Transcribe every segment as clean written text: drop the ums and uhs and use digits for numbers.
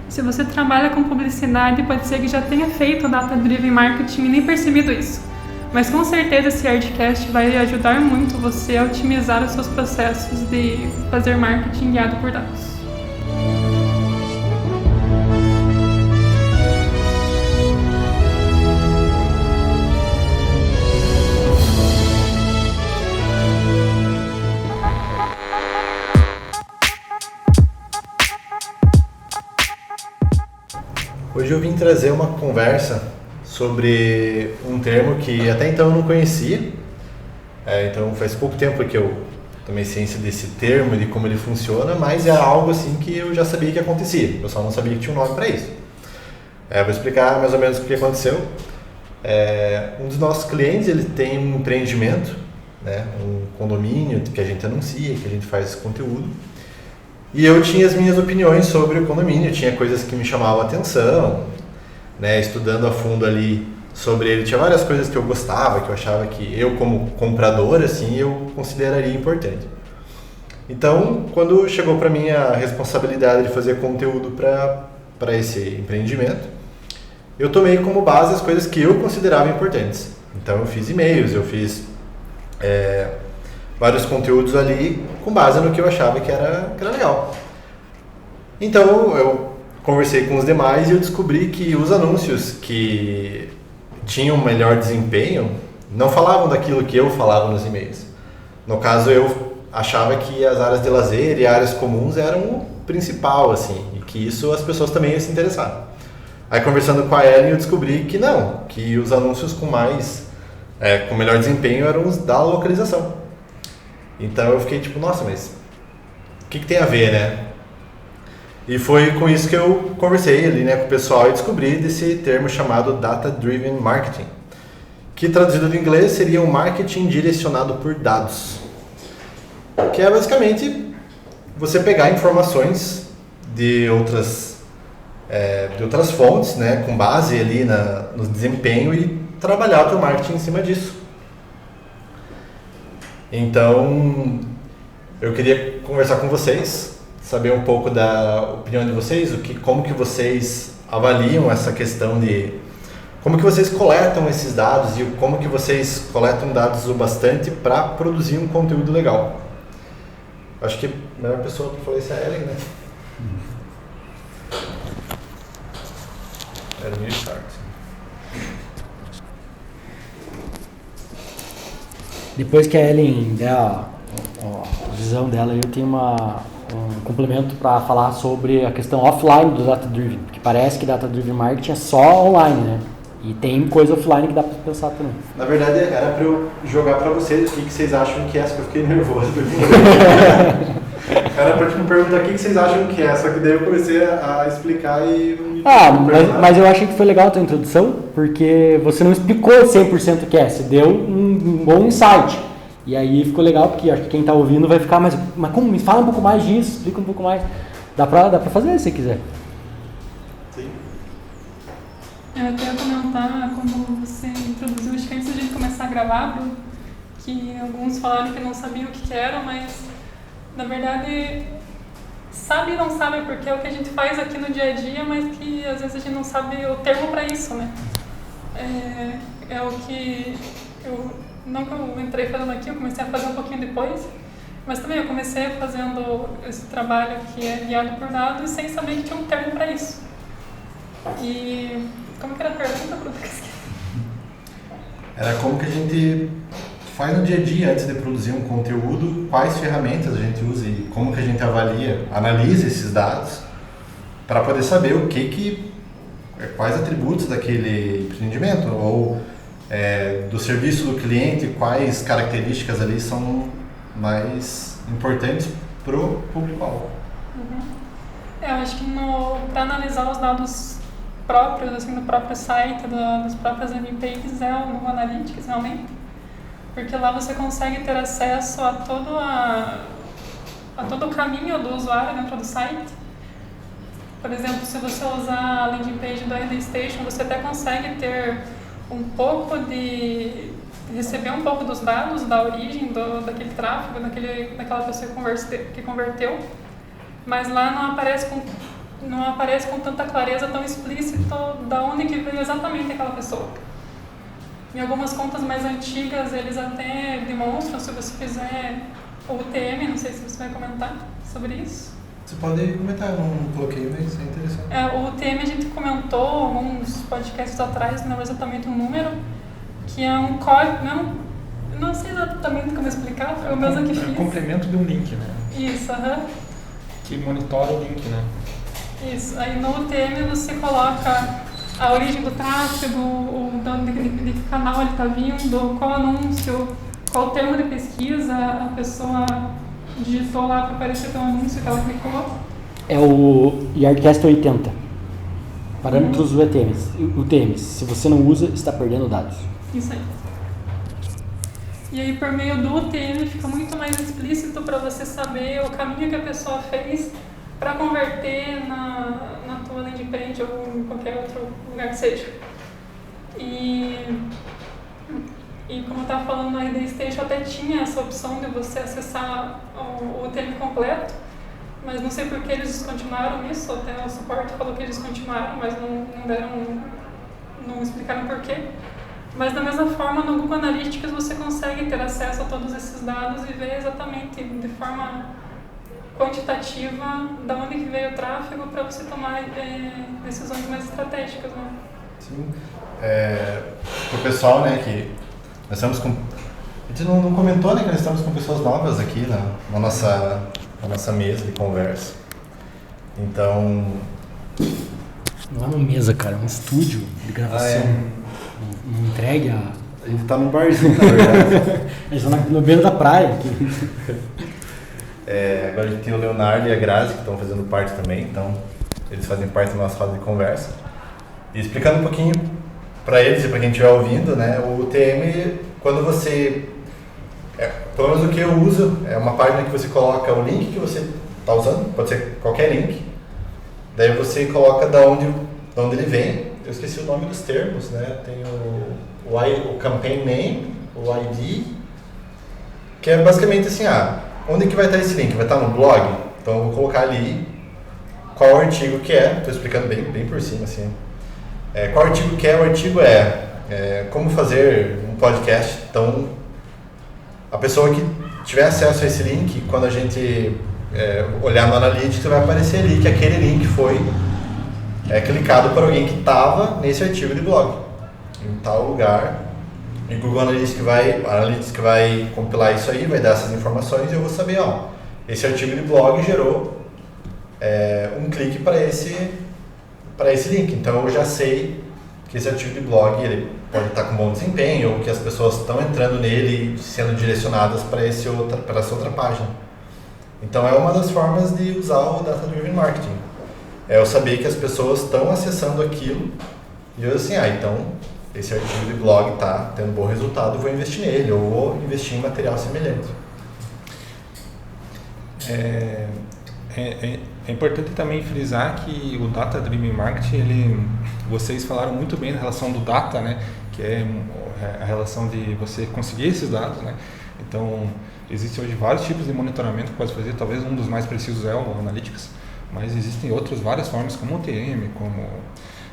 Se você trabalha com publicidade, pode ser que já tenha feito Data Driven Marketing e nem percebido isso. Mas com certeza esse Yardcast vai ajudar muito você a otimizar os seus processos de fazer marketing guiado por dados. Hoje eu vim trazer uma conversa sobre um termo que até então eu não conhecia. Então faz pouco tempo que eu tomei ciência desse termo e de como ele funciona, mas é algo assim que eu já sabia que acontecia, eu só não sabia que tinha um nome para isso. Vou explicar mais ou menos o que aconteceu. Um dos nossos clientes, ele tem um empreendimento, né, um condomínio que a gente anuncia, que a gente faz esse conteúdo. E eu tinha as minhas opiniões sobre o condomínio, tinha coisas que me chamavam a atenção, né, estudando a fundo ali sobre ele, tinha várias coisas que eu gostava, que eu achava que eu como comprador, assim, eu consideraria importante. Então, quando chegou para mim a responsabilidade de fazer conteúdo para esse empreendimento, eu tomei como base as coisas que eu considerava importantes. Então, eu fiz e-mails, eu fiz vários conteúdos ali com base no que eu achava que era legal. Então eu conversei com os demais e eu descobri que os anúncios que tinham melhor desempenho não falavam daquilo que eu falava nos e-mails. No caso, eu achava que as áreas de lazer e áreas comuns eram o principal, assim, e que isso as pessoas também iam se interessar. Aí, conversando com a Ellen, eu descobri que não, que os anúncios com melhor desempenho eram os da localização. Então eu fiquei tipo, nossa, mas o que tem a ver, né? E foi com isso que eu conversei ali, né, com o pessoal e descobri desse termo chamado Data Driven Marketing, que traduzido do inglês seria um marketing direcionado por dados, que é basicamente você pegar informações de outras fontes, né, com base ali no desempenho e trabalhar o teu marketing em cima disso. Então, eu queria conversar com vocês, saber um pouco da opinião de vocês, como que vocês avaliam essa questão de como que vocês coletam esses dados e como que vocês coletam dados o bastante para produzir um conteúdo legal. Acho que a melhor pessoa para falar isso é a Ellen, né? Ellen Start. Depois que a Ellen der a visão dela, eu tenho um complemento para falar sobre a questão offline do Data Driven, porque parece que Data Driven Marketing é só online, né? E tem coisa offline que dá para pensar também. Na verdade, era para eu jogar para vocês o que vocês acham que é, só que eu fiquei nervoso. Era para me perguntar o que vocês acham que é, só que daí eu comecei a explicar e... mas eu achei que foi legal a tua introdução, porque você não explicou 100% o que é, você deu um bom insight. E aí ficou legal, porque acho que quem está ouvindo vai ficar, mas como? Me fala um pouco mais disso, explica um pouco mais. Dá pra fazer se quiser. Sim. Eu até ia comentar, como você introduziu, acho que antes de a gente começar a gravar, que alguns falaram que não sabiam o que era, mas na verdade sabe e não sabe, porque é o que a gente faz aqui no dia a dia, mas que às vezes a gente não sabe o termo para isso, né? É o que não que eu entrei fazendo aqui, eu comecei a fazer um pouquinho depois, mas também eu comecei fazendo esse trabalho que é guiado por dados sem saber que tinha um termo para isso. E como que era a pergunta, Bruno? Era como que a gente faz no dia a dia antes de produzir um conteúdo, quais ferramentas a gente usa e como que a gente analisa esses dados para poder saber quais atributos daquele empreendimento ou do serviço do cliente, quais características ali são mais importantes para o público-alvo. Eu acho que para analisar os dados próprios, assim, do próprio site, das próprias landing pages, é o Analytics, realmente. Porque lá você consegue ter acesso a todo o caminho do usuário dentro do site. Por exemplo, se você usar a landing page do ID Station, você até consegue ter receber um pouco dos dados da origem daquele tráfego, daquela pessoa que converteu, mas lá não aparece não aparece com tanta clareza, tão explícito da onde que veio exatamente aquela pessoa. Em algumas contas mais antigas, eles até demonstram, se você fizer o UTM, não sei se você vai comentar sobre isso. Você pode comentar, eu não coloquei, mas é interessante. O UTM a gente comentou alguns podcasts atrás, não é exatamente um número, que é um código, não sei exatamente como explicar, foi o mesmo que fiz. É complemento de um link, né? Isso, Que monitora o link, né? Isso, aí no UTM você coloca a origem do tráfego, de que canal ele está vindo, qual anúncio, qual termo de pesquisa a pessoa digitou lá para aparecer teu anúncio que ela clicou. É o YARTest 80. Parâmetros UTMs. Se você não usa, está perdendo dados. Isso aí. E aí por meio do UTM fica muito mais explícito para você saber o caminho que a pessoa fez para converter na tua landing page ou em qualquer outro lugar que seja. E como eu estava falando na ID Station, até tinha essa opção de você acessar o UTM completo, mas não sei por que eles descontinuaram isso, até o suporte falou que eles descontinuaram, mas não explicaram por quê. Mas da mesma forma, no Google Analytics você consegue ter acesso a todos esses dados e ver exatamente de forma quantitativa de onde que veio o tráfego para você tomar decisões mais estratégicas, né? Sim. Para o pessoal, né, que nós estamos com... A gente não comentou, né, que nós estamos com pessoas novas aqui na nossa mesa de conversa. Então... Não é uma mesa, cara, é um estúdio de gravação. Não entregue a... A gente está num barzinho, na verdade. A gente está no beiro da praia aqui. Agora a gente tem o Leonardo e a Grazi, que estão fazendo parte também, então eles fazem parte da nossa roda de conversa. E explicando um pouquinho para eles e para quem estiver ouvindo, né, o UTM, quando você... pelo menos o que eu uso, é uma página que você coloca o link que você está usando, pode ser qualquer link, daí você coloca de onde ele vem. Eu esqueci o nome dos termos, né? Tem o campaign name, o ID, que é basicamente assim, onde que vai estar esse link? Vai estar no blog? Então eu vou colocar ali qual artigo que é, estou explicando bem por cima, assim. Qual artigo que é? O artigo como fazer um podcast. Então a pessoa que tiver acesso a esse link, quando a gente olhar no Analytics, vai aparecer ali que aquele link foi clicado por alguém que estava nesse artigo de blog, em tal lugar, e o Google Analytics vai compilar isso aí, vai dar essas informações e eu vou saber, esse artigo de blog gerou um clique para esse link, então eu já sei que esse artigo de blog ele pode estar com bom desempenho ou que as pessoas estão entrando nele e sendo direcionadas para essa outra página. Então é uma das formas de usar o Data Driven Marketing. Eu saber que as pessoas estão acessando aquilo e eu assim, então esse artigo de blog está tendo bom resultado, vou investir nele ou vou investir em material semelhante. É importante também frisar que o Data Driven Marketing, vocês falaram muito bem na relação do data, né, que é a relação de você conseguir esses dados, né. Então, existem hoje vários tipos de monitoramento que pode fazer, talvez um dos mais precisos é o Analytics, mas existem várias formas, como o TM, como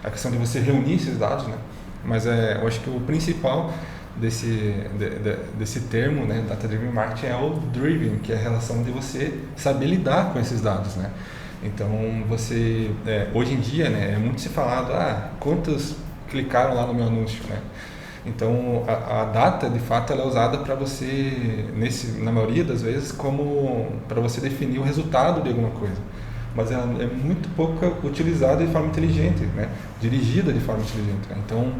a questão de você reunir esses dados, né? Mas eu acho que o principal desse termo, né, Data Driven Marketing, é o Driven, que é a relação de você saber lidar com esses dados, né? Então, você, hoje em dia, né, é muito se falado, quantos clicaram lá no meu anúncio, né? Então, a data, de fato, ela é usada para você, na maioria das vezes, como para você definir o resultado de alguma coisa. Mas ela é muito pouco utilizada de forma inteligente, né? Dirigida de forma inteligente, né? Então,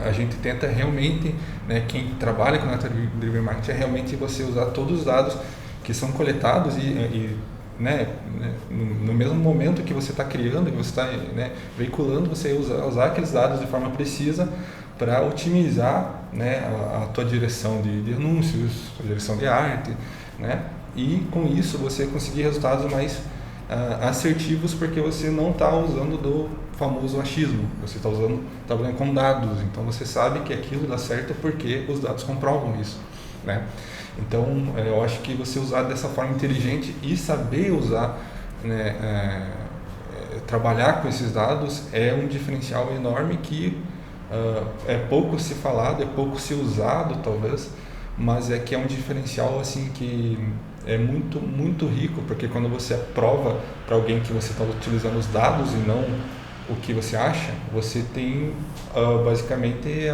a gente tenta realmente, né, quem trabalha com Data Driven Marketing, é realmente você usar todos os dados que são coletados né, no mesmo momento que você está criando, que você está, né, veiculando, você usar aqueles dados de forma precisa para otimizar, né, a tua direção de anúncios, a direção de arte, né? E com isso você conseguir resultados mais assertivos, porque você não está usando do famoso achismo, você está trabalhando com dados, então você sabe que aquilo dá certo porque os dados comprovam isso, né? Então eu acho que você usar dessa forma inteligente e saber usar, né, trabalhar com esses dados é um diferencial enorme que é pouco se falado, é pouco se usado talvez, mas é que é um diferencial assim que é muito, muito rico, porque quando você prova para alguém que você está utilizando os dados e não o que você acha, você tem basicamente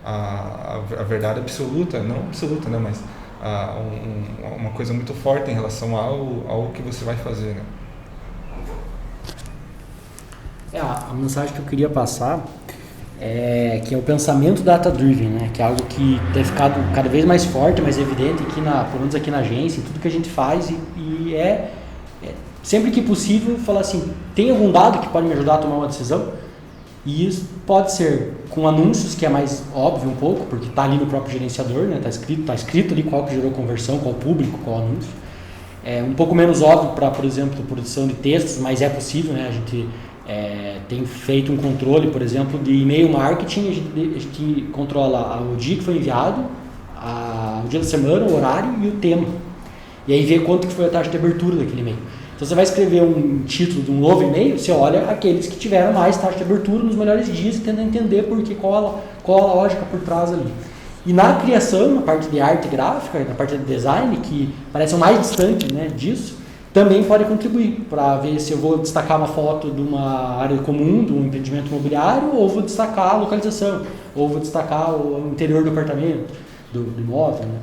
a verdade absoluta, não absoluta, né, mas uma coisa muito forte em relação ao que você vai fazer, né? A mensagem que eu queria passar é que é o pensamento data-driven, né? Que é algo que tem ficado cada vez mais forte, mais evidente aqui pelo menos aqui na agência, em tudo que a gente faz e sempre que possível falar assim, tem algum dado que pode me ajudar a tomar uma decisão? E isso pode ser com anúncios, que é mais óbvio um pouco, porque está ali no próprio gerenciador, né? Tá escrito ali qual que gerou conversão, qual público, qual anúncio. É um pouco menos óbvio para, por exemplo, produção de textos, mas é possível, né? A gente tem feito um controle, por exemplo, de e-mail marketing, a gente controla o dia que foi enviado, o dia da semana, o horário e o tema. E aí vê quanto que foi a taxa de abertura daquele e-mail. Então você vai escrever um título de um novo e-mail, você olha aqueles que tiveram mais taxa de abertura nos melhores dias e tenta entender qual a lógica por trás ali. E na criação, na parte de arte gráfica, na parte de design, que parece o mais distante, né, disso, também pode contribuir para ver se eu vou destacar uma foto de uma área comum, de um empreendimento imobiliário, ou vou destacar a localização, ou vou destacar o interior do apartamento, do imóvel, né?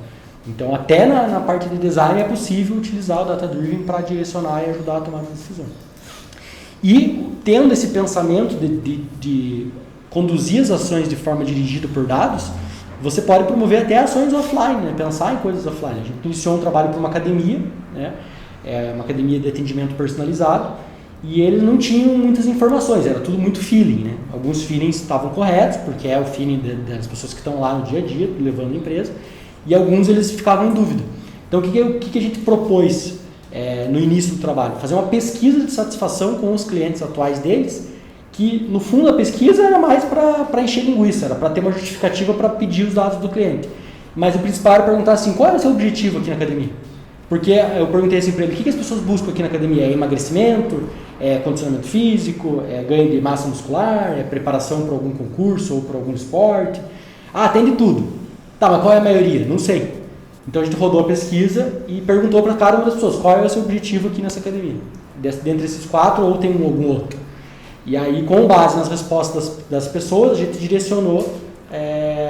Então, até na parte de design é possível utilizar o data-driven para direcionar e ajudar a tomar a decisão. E tendo esse pensamento de conduzir as ações de forma dirigida por dados, você pode promover até ações offline, né? Pensar em coisas offline. A gente iniciou um trabalho para uma academia, né? Uma academia de atendimento personalizado, e eles não tinham muitas informações, era tudo muito feeling, né? Alguns feelings estavam corretos, porque é o feeling das pessoas que estão lá no dia a dia, levando a empresa, e alguns eles ficavam em dúvida. Então, o que a gente propôs no início do trabalho? Fazer uma pesquisa de satisfação com os clientes atuais deles, que no fundo a pesquisa era mais para encher linguiça, era para ter uma justificativa para pedir os dados do cliente. Mas o principal era perguntar assim, qual é o seu objetivo aqui na academia? Porque eu perguntei assim para ele, o que as pessoas buscam aqui na academia? É emagrecimento? É condicionamento físico? É ganho de massa muscular? É preparação para algum concurso ou para algum esporte? Tem de tudo. Tá, mas qual é a maioria? Não sei. Então a gente rodou a pesquisa e perguntou para cada uma das pessoas, qual é o seu objetivo aqui nessa academia? Dentre esses 4 ou tem algum outro? E aí, com base nas respostas das pessoas, a gente direcionou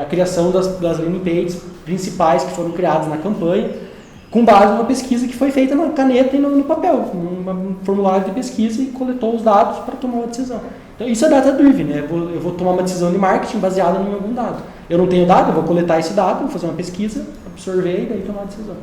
a criação das landing pages principais que foram criadas na campanha, com base numa pesquisa que foi feita na caneta e no papel, num formulário de pesquisa, e coletou os dados para tomar uma decisão. Então, isso é data-driven, né? Eu vou tomar uma decisão de marketing baseada em algum dado. Eu não tenho dado, eu vou coletar esse dado, vou fazer uma pesquisa, absorver e daí tomar uma decisão.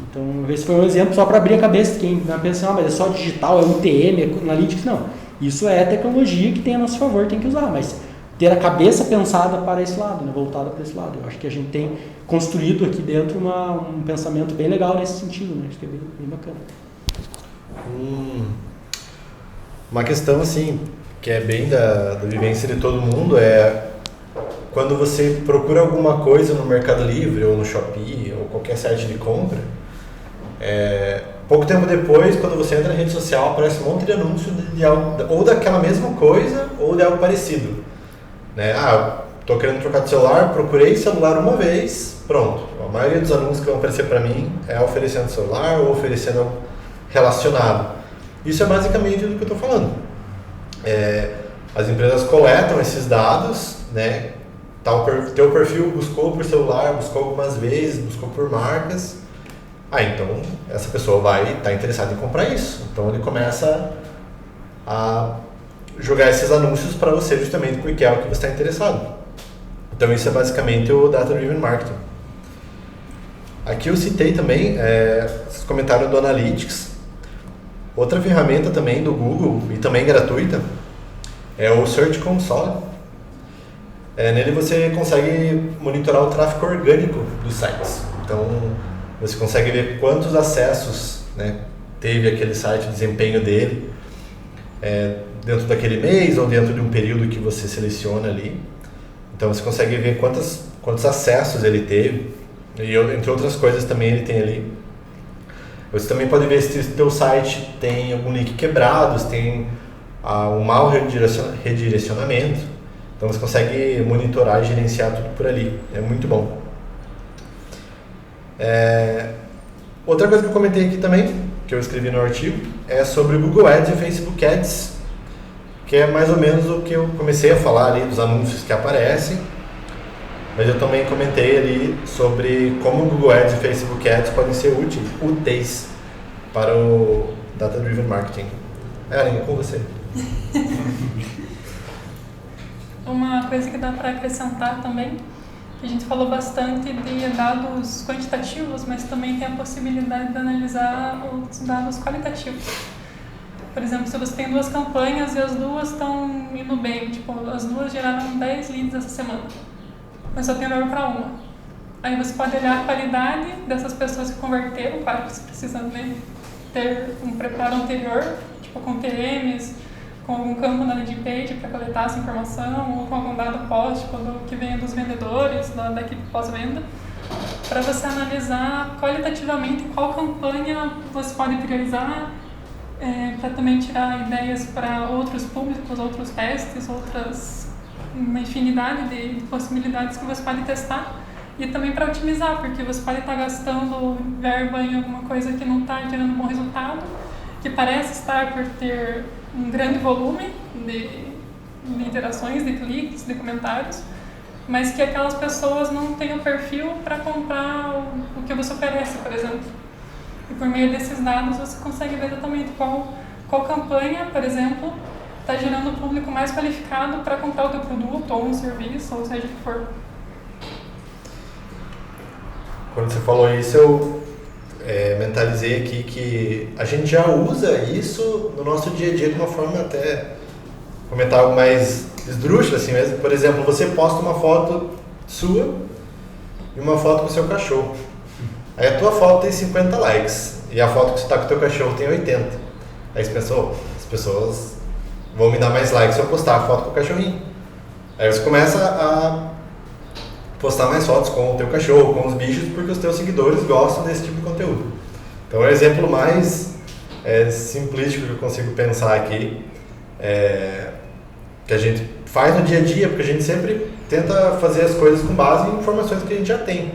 Então, esse foi um exemplo só para abrir a cabeça de quem vai pensar, mas é só digital, é UTM, é Analytics. Não, isso é tecnologia que tem a nosso favor, tem que usar, mas ter a cabeça pensada para esse lado, né? Voltada para esse lado. Eu acho que a gente tem construído aqui dentro um pensamento bem legal nesse sentido, né? Acho que é bem bacana. Uma questão assim, que é bem da vivência de todo mundo, é quando você procura alguma coisa no Mercado Livre ou no Shopee ou qualquer site de compra, pouco tempo depois, quando você entra na rede social, aparece um monte de anúncio de algo, ou daquela mesma coisa ou de algo parecido, né? Estou querendo trocar de celular, procurei celular uma vez, pronto. A maioria dos anúncios que vão aparecer para mim é oferecendo celular ou oferecendo algo relacionado. Isso é basicamente do que eu estou falando. As empresas coletam esses dados, né? Teu perfil buscou por celular, buscou algumas vezes, buscou por marcas. Então essa pessoa vai estar interessada em comprar isso. Então ele começa a jogar esses anúncios para você justamente porque é o que você está interessado. Então isso é basicamente o Data Driven Marketing. Aqui eu citei também, vocês comentaram do Analytics. Outra ferramenta também do Google, e também gratuita, é o Search Console. Nele você consegue monitorar o tráfego orgânico dos sites. Então você consegue ver quantos acessos, né, teve aquele site, o desempenho dele, dentro daquele mês ou dentro de um período que você seleciona ali. Então você consegue ver quantos acessos ele teve, e entre outras coisas também ele tem ali. Você também pode ver se o teu site tem algum link quebrado, se tem um mau redirecionamento. Então você consegue monitorar e gerenciar tudo por ali. É muito bom. Outra coisa que eu comentei aqui também, que eu escrevi no artigo, é sobre o Google Ads e o Facebook Ads, que é mais ou menos o que eu comecei a falar ali dos anúncios que aparecem. Mas eu também comentei ali sobre como o Google Ads e o Facebook Ads podem ser úteis para o Data Driven Marketing. Ellen, com você. Uma coisa que dá para acrescentar também, que a gente falou bastante de dados quantitativos, mas também tem a possibilidade de analisar os dados qualitativos. Por exemplo, se você tem 2 campanhas e as 2 estão indo bem, tipo, as 2 geraram 10 leads essa semana, mas só tem valor para uma. Aí você pode olhar a qualidade dessas pessoas que converteram, claro que você precisa, né, ter um preparo anterior, tipo com TMs, com algum campo na landing page para coletar essa informação, ou com algum dado pós, tipo, que venha dos vendedores, da equipe pós-venda, para você analisar qualitativamente qual campanha você pode priorizar, para também tirar ideias para outros públicos, outros testes, uma infinidade de possibilidades que você pode testar, e também para otimizar, porque você pode estar gastando verba em alguma coisa que não está gerando um bom resultado, que parece estar por ter um grande volume de interações, de cliques, de comentários, mas que aquelas pessoas não têm o perfil para comprar o que você oferece, por exemplo. E por meio desses dados você consegue ver exatamente qual campanha, por exemplo, está gerando o público mais qualificado para comprar o teu produto ou um serviço, ou seja o que for. Quando você falou isso, eu mentalizei aqui que a gente já usa isso no nosso dia a dia de uma forma até, comentar algo mais esdrúxulo assim mesmo. Por exemplo, você posta uma foto sua e uma foto com o seu cachorro. Aí a tua foto tem 50 likes e a foto que você está com o teu cachorro tem 80. Aí você pensou, as pessoas vão me dar mais likes se eu postar a foto com o cachorrinho. Aí você começa a postar mais fotos com o teu cachorro, com os bichos, porque os teus seguidores gostam desse tipo de conteúdo. Então é o exemplo mais simplístico que eu consigo pensar aqui, que a gente faz no dia a dia, porque a gente sempre tenta fazer as coisas com base em informações que a gente já tem.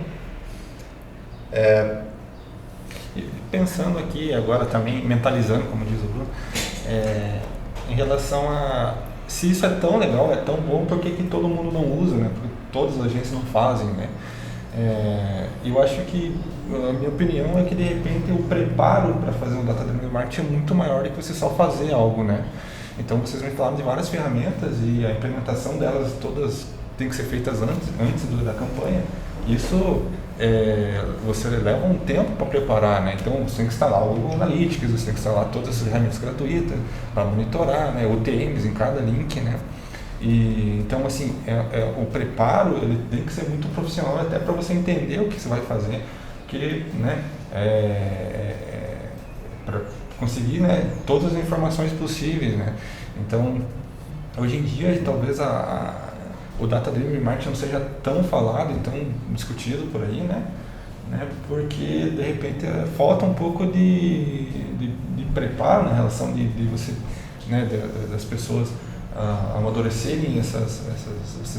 Pensando aqui agora também, mentalizando, como diz o Bruno, em relação a se isso é tão legal, é tão bom, por que todo mundo não usa, né? Porque todas as agências não fazem, né? Eu acho que, a minha opinião é que de repente o preparo para fazer um Data Driven Marketing é muito maior do que você só fazer algo, né? Então vocês me falaram de várias ferramentas e a implementação delas todas tem que ser feitas antes da campanha. Isso você leva um tempo para preparar, né? Então você tem que instalar o Google Analytics, você tem que instalar todas as ferramentas gratuitas para monitorar, né? UTMs em cada link, né? E, então assim, o preparo ele tem que ser muito profissional até para você entender o que você vai fazer, porque, né? Para conseguir, né, todas as informações possíveis, né? Então hoje em dia talvez o Data Driven Marketing não seja tão falado e tão discutido por aí, né? Porque de repente falta um pouco de preparo na relação de você, né, das pessoas amadurecerem essas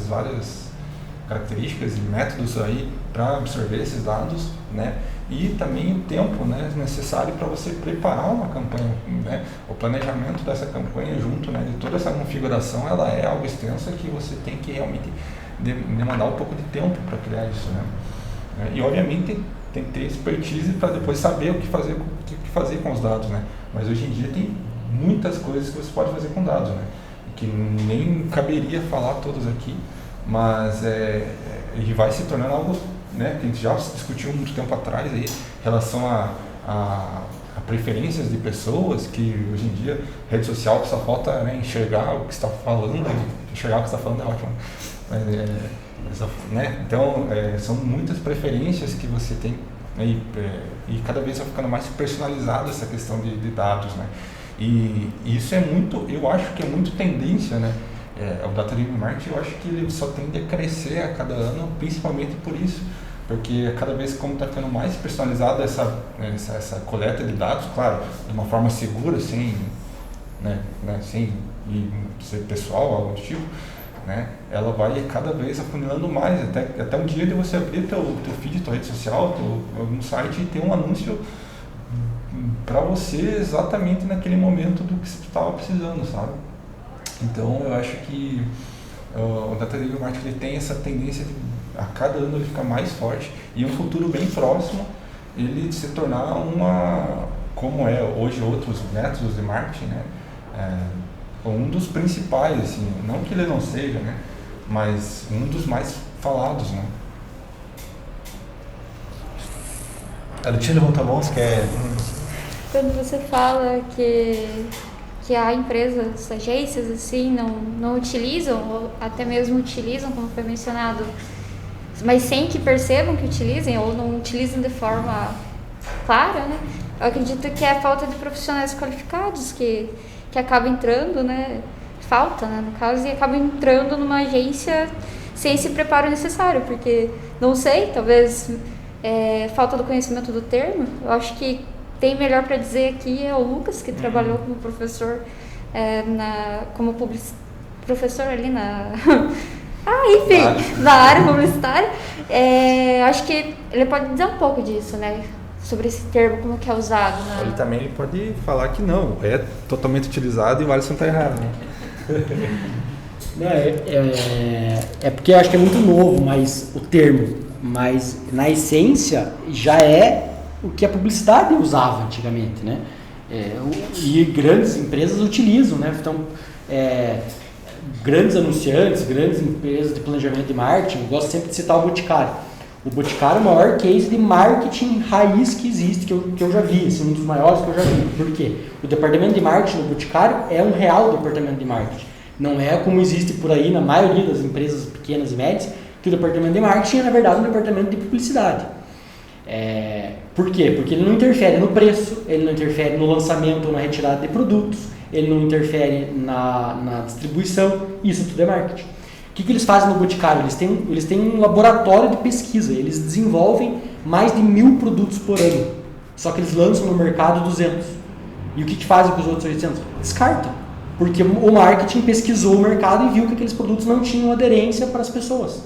várias características e métodos aí para absorver esses dados, né? E também o tempo, né, necessário para você preparar uma campanha, né? O planejamento dessa campanha junto, né, de toda essa configuração, ela é algo extensa que você tem que realmente demandar um pouco de tempo para criar isso, né? E obviamente tem que ter expertise para depois saber o que fazer com os dados, né? Mas hoje em dia tem muitas coisas que você pode fazer com dados, né? Que nem caberia falar todos aqui, mas ele vai se tornando algo, né, que a gente já discutiu muito tempo atrás aí, em relação a preferências de pessoas, que hoje em dia rede social só falta, né, enxergar o que está falando, enxergar o que está falando é ótimo, né? Então são muitas preferências que você tem, né, e cada vez vai ficando mais personalizada essa questão de dados, né? E isso eu acho que é muito tendência, né? O Data Driven Marketing, eu acho que ele só tende a crescer a cada ano, principalmente por isso, porque cada vez como está ficando mais personalizada essa coleta de dados, claro, de uma forma segura, sem ser pessoal, algo do tipo, né? Ela vai cada vez afunilando mais, até um dia de você abrir teu feed, tua rede social, algum site e ter um anúncio para você exatamente naquele momento do que você estava precisando, sabe? Então eu acho que o Data Driven Marketing ele tem essa tendência de a cada ano ele ficar mais forte e em um futuro bem próximo ele se tornar como é hoje outros métodos de marketing, né? Um dos principais, assim, não que ele não seja, né? Mas um dos mais falados, né? A Letícia levantou a mão, você quer... Quando você fala que há empresas, agências, assim, não utilizam, ou até mesmo utilizam, como foi mencionado, mas sem que percebam que utilizem, ou não utilizam de forma clara, né? Eu acredito que é a falta de profissionais qualificados que acaba entrando, né? Falta, né, no caso, e acaba entrando numa agência sem esse preparo necessário, porque, não sei, talvez falta do conhecimento do termo. Eu acho que tem melhor para dizer aqui é o Lucas, que trabalhou como professor, professor ali na... na área publicitária. Acho que ele pode dizer um pouco disso, né? Sobre esse termo, como que é usado. Ele também pode falar que não, é totalmente utilizado e o Alisson está errado, né? Não, é porque eu acho que é muito novo, mas o termo, mas na essência já é o que a publicidade usava antigamente, né? E grandes empresas utilizam, né? Então, grandes anunciantes, grandes empresas de planejamento de marketing, eu gosto sempre de citar o Boticário. O Boticário é o maior case de marketing raiz que existe, que eu já vi, assim, um dos maiores que eu já vi. Por quê? O departamento de marketing do Boticário é um real departamento de marketing. Não é como existe por aí na maioria das empresas pequenas e médias, que o departamento de marketing é, na verdade, um departamento de publicidade. Por quê? Porque ele não interfere no preço, ele não interfere no lançamento ou na retirada de produtos, ele não interfere na distribuição, isso tudo é marketing. O que eles fazem no Boticário? Eles têm um laboratório de pesquisa, eles desenvolvem mais de 1000 produtos por ano, só que eles lançam no mercado 200. E o que fazem com os outros 800? Descartam, porque o marketing pesquisou o mercado e viu que aqueles produtos não tinham aderência para as pessoas.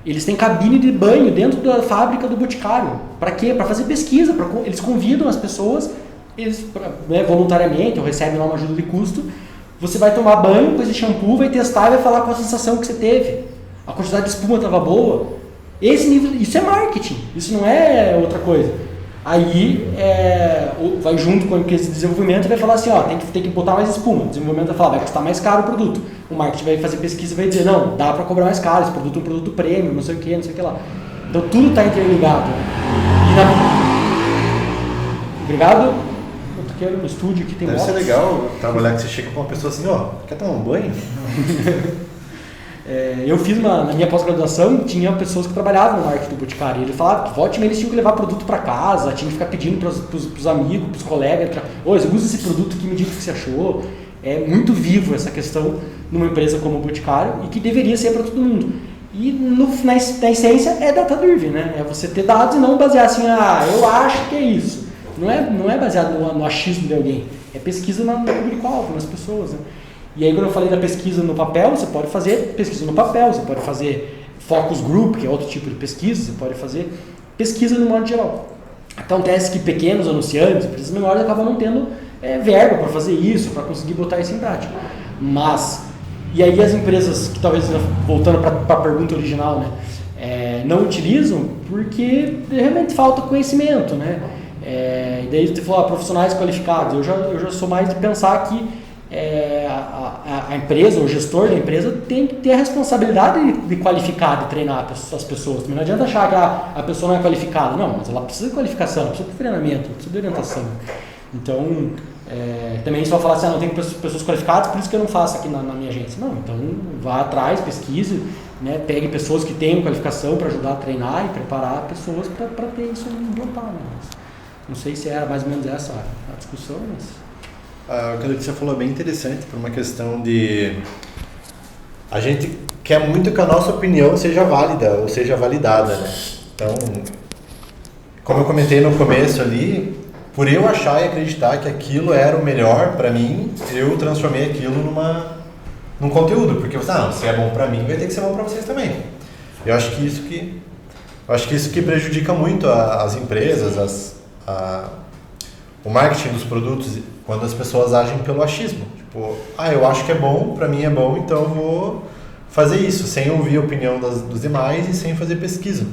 Eles têm cabine de banho dentro da fábrica do Boticário. Para quê? Para fazer pesquisa. Eles convidam as pessoas, voluntariamente, ou recebem lá uma ajuda de custo. Você vai tomar banho com esse shampoo, vai testar e vai falar qual a sensação que você teve. A quantidade de espuma estava boa. Esse nível, isso é marketing, isso não é outra coisa. Aí vai junto com esse desenvolvimento e vai falar assim, tem que botar mais espuma. O desenvolvimento vai falar, vai custar mais caro o produto. O marketing vai fazer pesquisa e vai dizer, não, dá para cobrar mais caro, esse produto é um produto premium, não sei o que lá. Então tudo está interligado. Obrigado. No estúdio que tem Deve ser legal trabalhar que você chega com uma pessoa assim, quer tomar um banho? Eu fiz na minha pós-graduação, tinha pessoas que trabalhavam no marketing do Boticário. Ele falava que volte e meia eles tinham que levar produto para casa, tinha que ficar pedindo pros amigos, pros colegas, usa esse produto aqui, me diga o que você achou. É muito vivo essa questão numa empresa como o Boticário e que deveria ser para todo mundo. E na essência é data-driven, né? É você ter dados e não basear assim, eu acho que é isso. Não é baseado no achismo de alguém, é pesquisa no público-alvo, nas pessoas, né? E aí quando eu falei da pesquisa no papel, você pode fazer pesquisa no papel, você pode fazer focus group, que é outro tipo de pesquisa, você pode fazer pesquisa no modo geral. Acontece que pequenos anunciantes, empresas menores, acabam não tendo verba para fazer isso, para conseguir botar isso em prática. E aí as empresas que talvez, voltando para a pergunta original, né, não utilizam porque realmente falta conhecimento, né? E daí você falou, profissionais qualificados. Eu já sou mais de pensar que a empresa, o gestor da empresa tem que ter a responsabilidade de qualificar, de treinar as pessoas. Não adianta achar que a pessoa não é qualificada. Não, mas ela precisa de qualificação, ela precisa de treinamento, ela precisa de orientação. Então, também só falar assim, não tem pessoas qualificadas, por isso que eu não faço aqui na minha agência. Não, então vá atrás, pesquise, né, pegue pessoas que tenham qualificação para ajudar a treinar e preparar pessoas para ter isso implantado. Não sei se era mais ou menos essa a discussão, mas... O que a Letícia falou é bem interessante por uma questão de... A gente quer muito que a nossa opinião seja válida ou seja validada, né? Então, como eu comentei no começo ali, por eu achar e acreditar que aquilo era o melhor para mim, eu transformei aquilo num conteúdo, porque se é bom para mim, vai ter que ser bom para vocês também. Eu acho que isso que prejudica muito as empresas, o marketing dos produtos, quando as pessoas agem pelo achismo. Tipo, eu acho que é bom, para mim é bom, então eu vou fazer isso, sem ouvir a opinião dos demais e sem fazer pesquisa.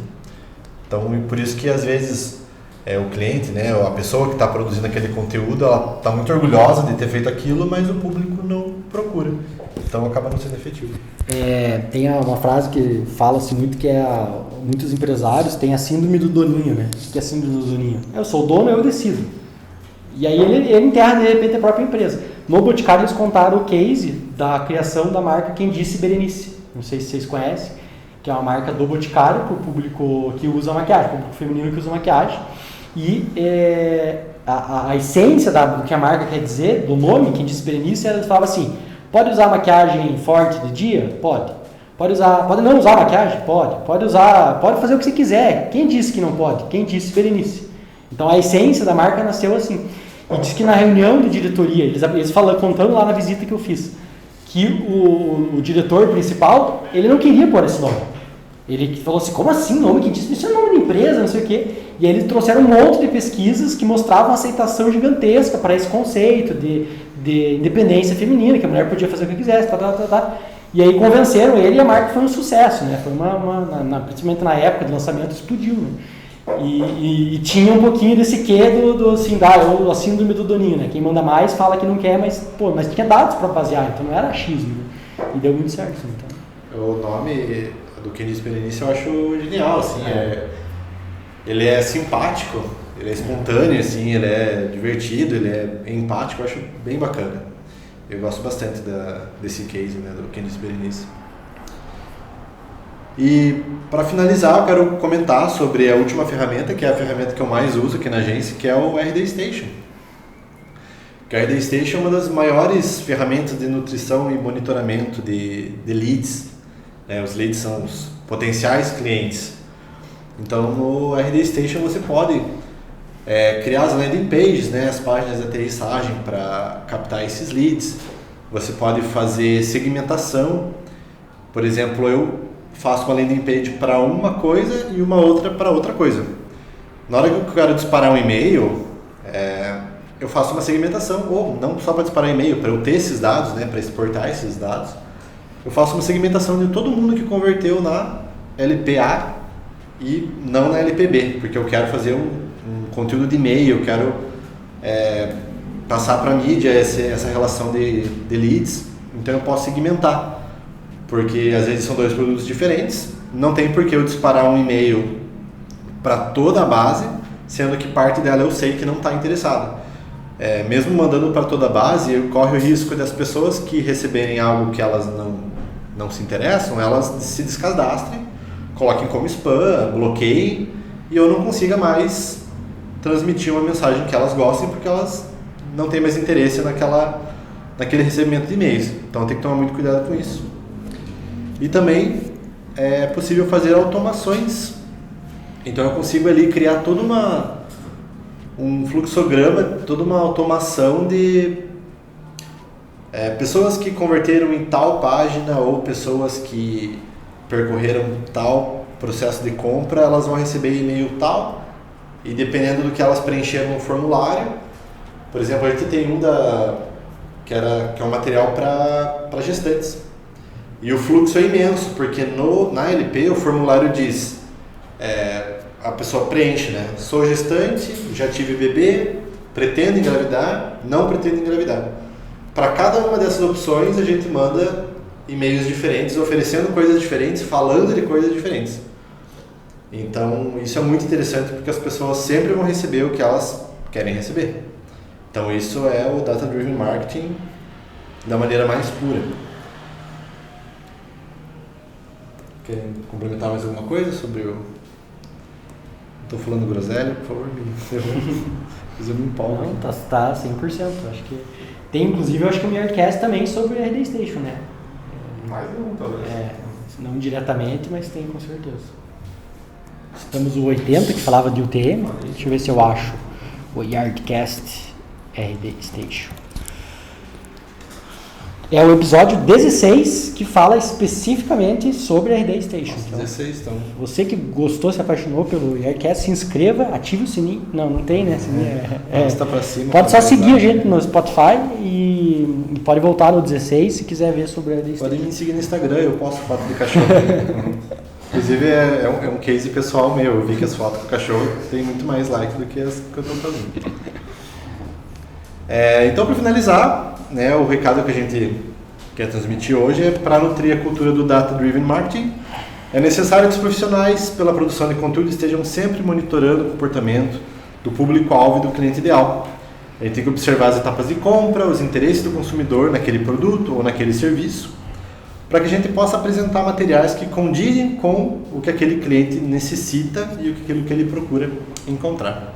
Então, por isso que às vezes o cliente, né, a pessoa que está produzindo aquele conteúdo, ela está muito orgulhosa de ter feito aquilo, mas o público não procura. Então acaba não sendo efetivo. Tem uma frase que fala-se muito que muitos empresários têm a síndrome do doninho, né? O que é a síndrome do doninho? Eu sou o dono, eu decido. E aí ele enterra de repente a própria empresa. No Boticário eles contaram o case da criação da marca Quem Disse Berenice. Não sei se vocês conhecem, que é uma marca do Boticário para o público que usa maquiagem, público feminino que usa maquiagem. E a essência do que a marca quer dizer, do nome, Quem Disse Berenice, ela falava assim: pode usar maquiagem forte de dia? Pode. Pode não usar maquiagem? Pode. Pode fazer o que você quiser. Quem disse que não pode? Quem disse Berenice? Então a essência da marca nasceu assim. E diz que na reunião de diretoria, eles contando lá na visita que eu fiz, que o diretor principal, ele não queria pôr esse nome. Ele falou assim: como assim nome? Quem disse? Isso é nome da empresa, não sei o quê. E aí eles trouxeram um monte de pesquisas que mostravam uma aceitação gigantesca para esse conceito de independência feminina, que a mulher podia fazer o que quisesse, E aí convenceram ele e a marca foi um sucesso, né? Foi principalmente na época de lançamento, explodiu, né? E tinha um pouquinho desse quê a síndrome do doninho, né? Quem manda mais fala que não quer, mas tinha dados para basear, então não era achismo, né? E deu muito certo. Então. O nome do Quem Disse Berenice eu acho genial, assim, ele é simpático, ele é espontâneo, assim, ele é divertido, ele é empático, eu acho bem bacana. Eu gosto bastante desse case, né, do Quem Disse Berenice. E para finalizar, eu quero comentar sobre a última ferramenta, que é a ferramenta que eu mais uso aqui na agência, que é o RD Station. Que a RD Station é uma das maiores ferramentas de nutrição e monitoramento de leads. Né? Os leads são os potenciais clientes. Então no RD Station você pode criar as landing pages, né? As páginas de aterrissagem para captar esses leads. Você pode fazer segmentação. Por exemplo, eu faço uma landing page para uma coisa e uma outra para outra coisa. Na hora que eu quero disparar um e-mail, eu faço uma segmentação, ou não só para disparar e-mail, para eu ter esses dados, né, para exportar esses dados. Eu faço uma segmentação de todo mundo que converteu na LPA e não na LPB, porque eu quero fazer um conteúdo de e-mail, eu quero passar para a mídia essa relação de leads, então eu posso segmentar. Porque às vezes são dois produtos diferentes, não tem por que eu disparar um e-mail para toda a base, sendo que parte dela eu sei que não está interessada. Mesmo mandando para toda a base, corre o risco das pessoas que receberem algo que elas não se interessam, elas se descadastrem, coloquem como spam, bloqueiem, e eu não consiga mais transmitir uma mensagem que elas gostem, porque elas não têm mais interesse naquele recebimento de e-mails. Então tem que tomar muito cuidado com isso. E também é possível fazer automações. Então eu consigo ali criar todo um fluxograma, toda uma automação de pessoas que converteram em tal página ou pessoas que percorreram tal processo de compra, elas vão receber e-mail tal, e dependendo do que elas preencheram no formulário, por exemplo, a gente tem que é um material para gestantes. E o fluxo é imenso, porque na LP o formulário diz, a pessoa preenche, né? Sou gestante, já tive bebê, pretendo engravidar, não pretendo engravidar. Para cada uma dessas opções a gente manda e-mails diferentes, oferecendo coisas diferentes, falando de coisas diferentes. Então isso é muito interessante, porque as pessoas sempre vão receber o que elas querem receber. Então isso é o Data Driven Marketing da maneira mais pura. Quer complementar mais alguma coisa sobre o... Estou falando groselha, por favor, eu me empolgo. Não, tá 100%. Acho que tem, inclusive, eu acho que o Miracast também sobre a RD Station, né? Mais um, talvez. Não diretamente, mas tem com certeza. Estamos o 80, que falava de UTM. Deixa eu ver se eu acho o Yardcast RD Station. É o episódio 16 que fala especificamente sobre a RD Station. Então, 16, então. você que gostou, se apaixonou pelo Yardcast, se inscreva, ative o sininho. Não tem, né? Sininho Tá pra cima. pode só seguir a gente no Spotify e pode voltar no 16 se quiser ver sobre a RD Station. Podem me seguir no Instagram, eu posto foto de cachorro. Inclusive é um case pessoal meu, eu vi que as fotos do cachorro tem muito mais like do que as que eu estou fazendo. Então, para finalizar, né, o recado que a gente quer transmitir hoje é para nutrir a cultura do Data Driven Marketing. É necessário que os profissionais, pela produção de conteúdo, estejam sempre monitorando o comportamento do público-alvo e do cliente ideal. A gente tem que observar as etapas de compra, os interesses do consumidor naquele produto ou naquele serviço, para que a gente possa apresentar materiais que condizem com o que aquele cliente necessita e aquilo que ele procura encontrar.